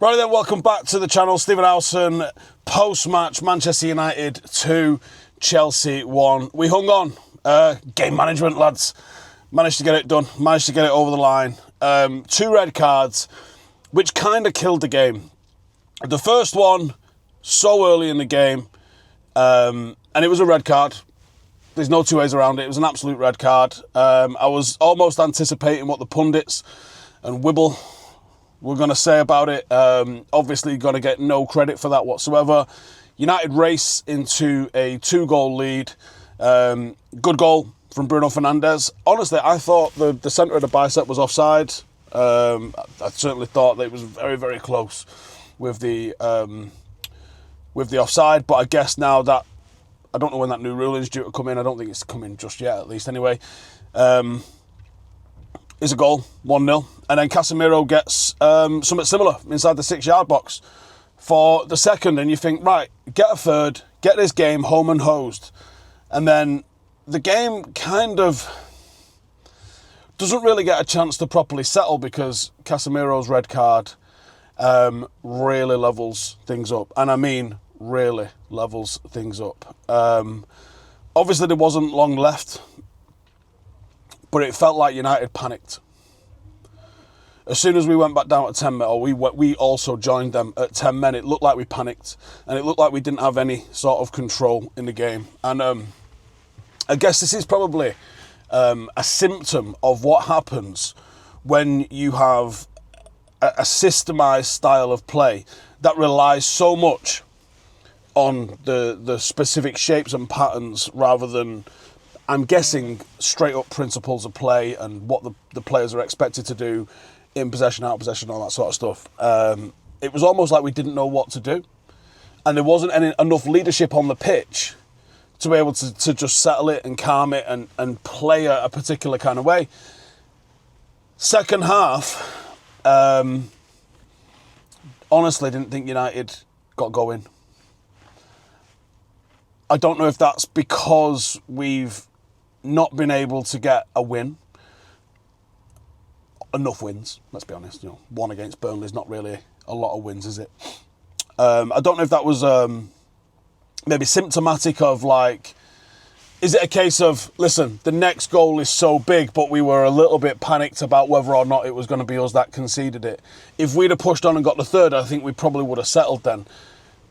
Right then, welcome back to the channel. Stephen Howson, post-match, Manchester United 2, Chelsea 1. We hung on. Game management, lads. Managed to get it done. Managed to get it over the line. 2 red cards, which kind of killed the game. The first one, so early in the game, and it was a red card. There's no two ways around it. It was an absolute red card. I was almost anticipating what the pundits and Wibble we're going to say about it. Obviously, going to get no credit for that whatsoever. United race into a 2-goal lead. Good goal from Bruno Fernandes. Honestly, I thought the centre of the bicep was offside. I certainly thought that it was very, very close with the offside. But I guess now that I don't know when that new ruling is due to come in. I don't think it's coming just yet, at least anyway. Is a goal, 1-0. And then Casemiro gets something similar inside the 6-yard box for the second. And you think, right, get a third, get this game home and hosed. And then the game kind of doesn't really get a chance to properly settle because Casemiro's red card really levels things up. And I mean, really levels things up. Obviously, there wasn't long left, but it felt like United panicked. As soon as we went back down to 10 men, or we also joined them at 10 men, it looked like we panicked. And it looked like we didn't have any sort of control in the game. And I guess this is probably a symptom of what happens when you have a systemised style of play that relies so much on the specific shapes and patterns rather than, I'm guessing, straight up principles of play and what the players are expected to do in possession, out of possession, all that sort of stuff. It was almost like we didn't know what to do. And there wasn't enough leadership on the pitch to be able to just settle it and calm it and play a particular kind of way. Second half, honestly, didn't think United got going. I don't know if that's because we've not been able to get a win. Enough wins, let's be honest. You know, 1 against Burnley is not really a lot of wins, is it? I don't know if that was maybe symptomatic of, like, is it a case of, listen, the next goal is so big, but we were a little bit panicked about whether or not it was going to be us that conceded it. If we'd have pushed on and got the third, I think we probably would have settled then.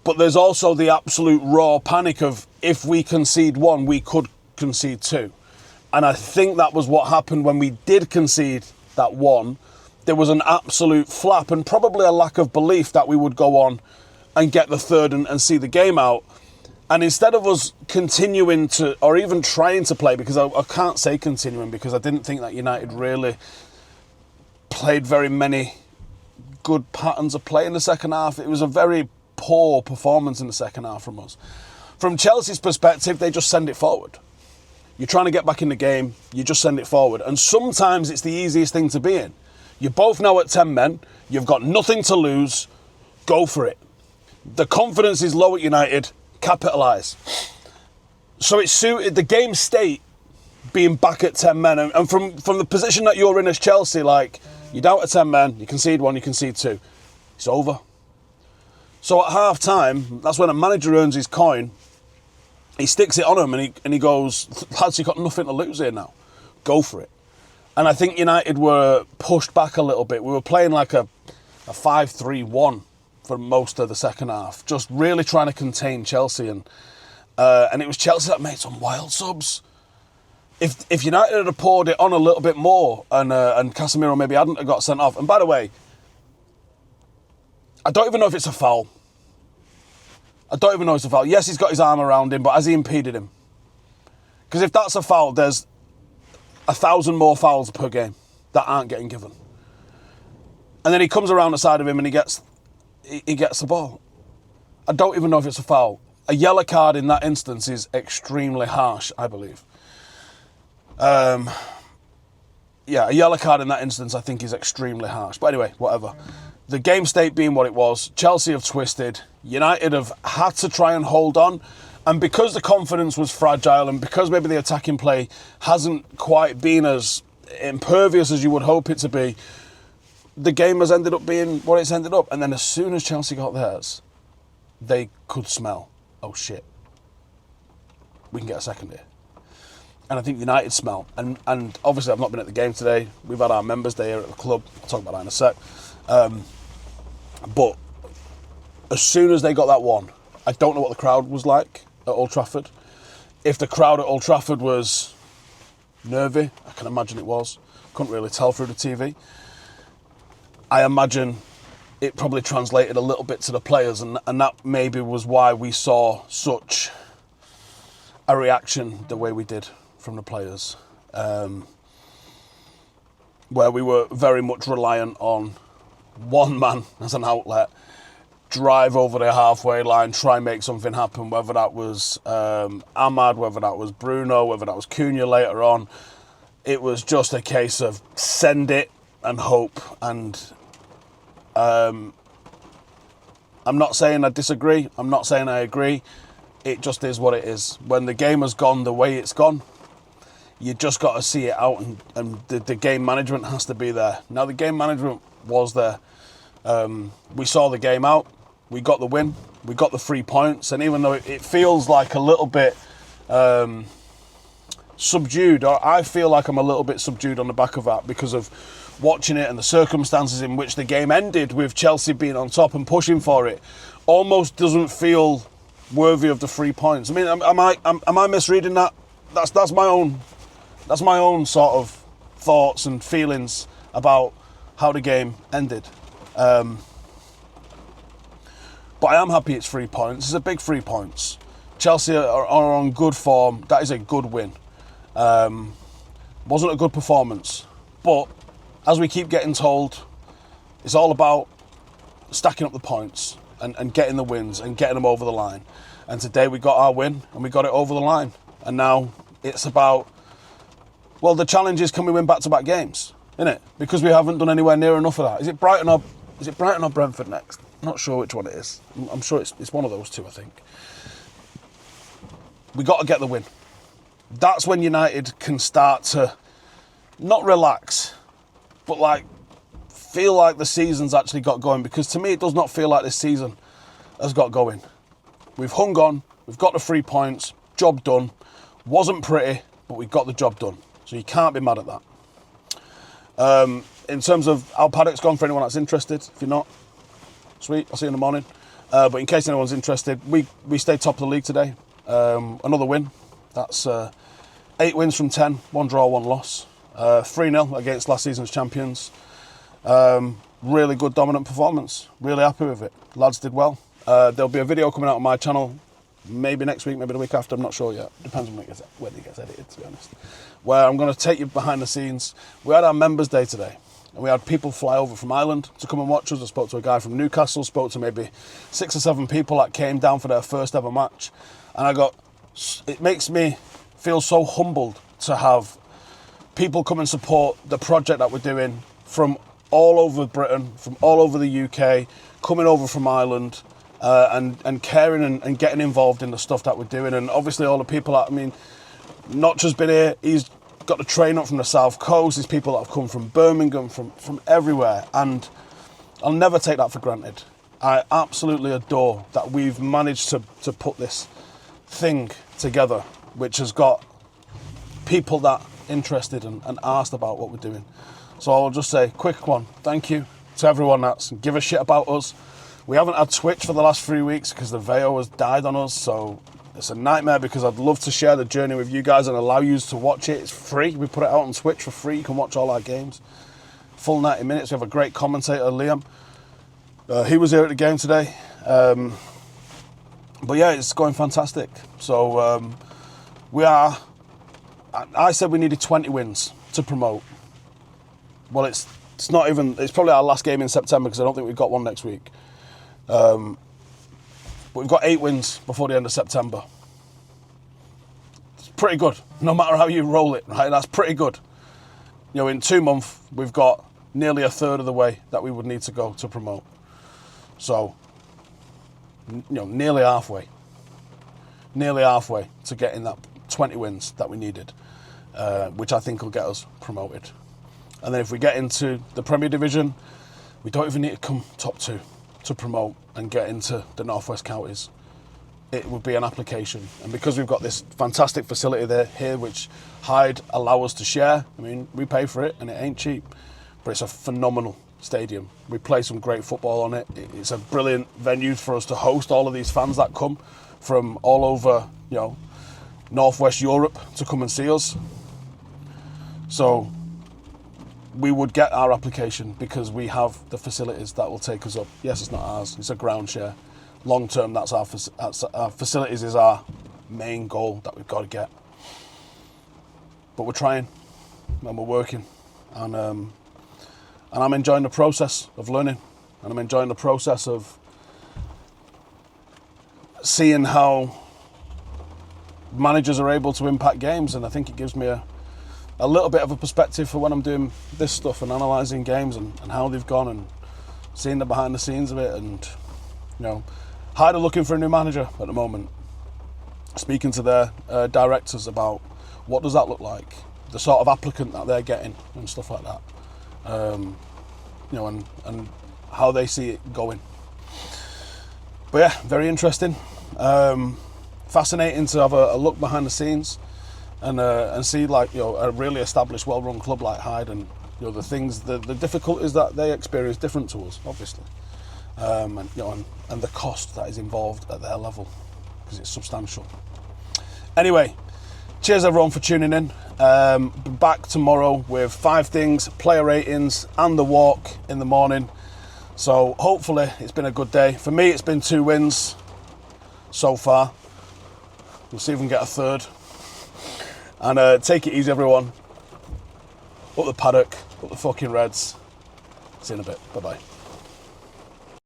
But there's also the absolute raw panic of, if we concede 1, we could concede 2. And I think that was what happened when we did concede that 1. There was an absolute flap and probably a lack of belief that we would go on and get the third and see the game out. And instead of us continuing to, or even trying to play, because I can't say continuing, because I didn't think that United really played very many good patterns of play in the second half. It was a very poor performance in the second half from us. From Chelsea's perspective, they just send it forward. You're trying to get back in the game, you just send it forward. And sometimes it's the easiest thing to be in. You're both now at 10 men, you've got nothing to lose, go for it. The confidence is low at United, capitalise. So it suited the game state being back at 10 men. And from the position that you're in as Chelsea, like, you're down at 10 men, you concede 1, you concede 2. It's over. So at half time, that's when a manager earns his coin. He sticks it on him and he goes, lads, you've got nothing to lose here now. Go for it. And I think United were pushed back a little bit. We were playing like a 5-3-1 for most of the second half, just really trying to contain Chelsea. And it was Chelsea that made some wild subs. If United had poured it on a little bit more and Casemiro maybe hadn't have got sent off. And by the way, I don't even know if it's a foul. I don't even know if it's a foul. Yes, he's got his arm around him, but has he impeded him? Because if that's a foul, there's 1,000 more fouls per game that aren't getting given. And then he comes around the side of him and he gets the ball. I don't even know if it's a foul. A yellow card in that instance is extremely harsh, I believe. A yellow card in that instance I think is extremely harsh. But anyway, whatever. The game state being what it was, Chelsea have twisted. United have had to try and hold on. And because the confidence was fragile and because maybe the attacking play hasn't quite been as impervious as you would hope it to be, the game has ended up being what it's ended up. And then as soon as Chelsea got theirs, they could smell, oh shit, we can get a second here. And I think United smell. And obviously I've not been at the game today. We've had our members day here at the club. I'll talk about that in a sec. But as soon as they got that one, I don't know what the crowd was like at Old Trafford. If the crowd at Old Trafford was nervy, I can imagine it was. Couldn't really tell through the TV. I imagine it probably translated a little bit to the players, and that maybe was why we saw such a reaction the way we did from the players, where we were very much reliant on one man as an outlet, drive over the halfway line, try and make something happen, whether that was Ahmad, whether that was Bruno, whether that was Cunha later on. It was just a case of send it and hope. And I'm not saying I disagree, I'm not saying I agree, it just is what it is. When the game has gone the way it's gone, you just got to see it out, and the game management has to be there. Now, the game management was there. We saw the game out, we got the win, we got the 3 points, and even though it feels like a little bit subdued, or I feel like I'm a little bit subdued on the back of that because of watching it and the circumstances in which the game ended with Chelsea being on top and pushing for it, almost doesn't feel worthy of the 3 points. I mean, am I misreading that? That's my own sort of thoughts and feelings about how the game ended. But I am happy it's 3 points. It's a big 3 points. Chelsea are on good form. That is a good win. Wasn't a good performance, but as we keep getting told, it's all about stacking up the points and getting the wins and getting them over the line. And today we got our win and we got it over the line. And now it's about, well, the challenge is, can we win back-to-back games, isn't it? Because we haven't done anywhere near enough of that. Is it Brighton or Brentford next? I'm not sure which one it is. I'm sure it's one of those two, I think. We got to get the win. That's when United can start to not relax, but like feel like the season's actually got going. Because to me, it does not feel like this season has got going. We've hung on. We've got the 3 points. Job done. Wasn't pretty, but we got the job done. So you can't be mad at that. In terms of how Paddock's gone, for anyone that's interested, if you're not, sweet, I'll see you in the morning. But in case anyone's interested, we stayed top of the league today. Another win. That's 8 wins from 10, 1 draw, 1 loss. 3-0 against last season's champions. Really good dominant performance. Really happy with it. Lads did well. There'll be a video coming out on my channel, maybe next week, maybe the week after, I'm not sure yet. Depends on when it gets edited, to be honest. Where I'm going to take you behind the scenes. We had our members day today, and we had people fly over from Ireland to come and watch us. I spoke to a guy from Newcastle, spoke to maybe 6 or 7 people that came down for their first ever match. And it makes me feel so humbled to have people come and support the project that we're doing from all over Britain, from all over the UK, coming over from Ireland, and caring and getting involved in the stuff that we're doing. And obviously all the people that, I mean, Notch's been here, he's got the train up from the south coast, there's people that have come from Birmingham, from everywhere, and I'll never take that for granted. I absolutely adore that we've managed to put this thing together, which has got people that interested and asked about what we're doing. So I'll just say, quick one, thank you to everyone that's give a shit about us. We haven't had Twitch for the last 3 weeks because the Veo has died on us, so it's a nightmare because I'd love to share the journey with you guys and allow you to watch it. It's free. We put it out on Twitch for free. You can watch all our games. Full 90 minutes. We have a great commentator, Liam. He was here at the game today. But yeah, it's going fantastic. So I said we needed 20 wins to promote. Well, it's not even, it's probably our last game in September because I don't think we've got one next week. But we've got 8 wins before the end of September. It's pretty good, no matter how you roll it, right? That's pretty good. You know, in 2 months, we've got nearly a third of the way that we would need to go to promote. So, you know, nearly halfway to getting that 20 wins that we needed, which I think will get us promoted. And then if we get into the Premier Division, We don't even need to come top 2 to promote and get into the Northwest Counties. It would be an application. And because we've got this fantastic facility there here, which Hyde allow us to share, I mean, we pay for it and it ain't cheap, but it's a phenomenal stadium. We play some great football on it. It's a brilliant venue for us to host all of these fans that come from all over, you know, Northwest Europe to come and see us. So we would get our application because we have the facilities that will take us up. Yes, it's not ours, it's a ground share. Long term, that's our facilities is our main goal that we've got to get. But we're trying and we're working, and I'm enjoying the process of learning, and I'm enjoying the process of seeing how managers are able to impact games, and I think it gives me a little bit of a perspective for when I'm doing this stuff and analysing games and how they've gone and seeing the behind the scenes of it. And, you know, Hyde are looking for a new manager at the moment, speaking to their directors about what does that look like, the sort of applicant that they're getting and stuff like that, you know, and how they see it going. But yeah, very interesting, fascinating to have a look behind the scenes and see, like, you know, a really established, well-run club like Hyde, and, you know, the things, the difficulties that they experience different to us, obviously, and, you know, and the cost that is involved at their level, because it's substantial. Anyway, cheers everyone for tuning in. Back tomorrow with 5 things, player ratings, and the walk in the morning. So hopefully it's been a good day. For me, it's been 2 wins so far. We'll see if we can get a 3rd. And take it easy, everyone. Up the Paddock, up the fucking Reds. See you in a bit. Bye-bye.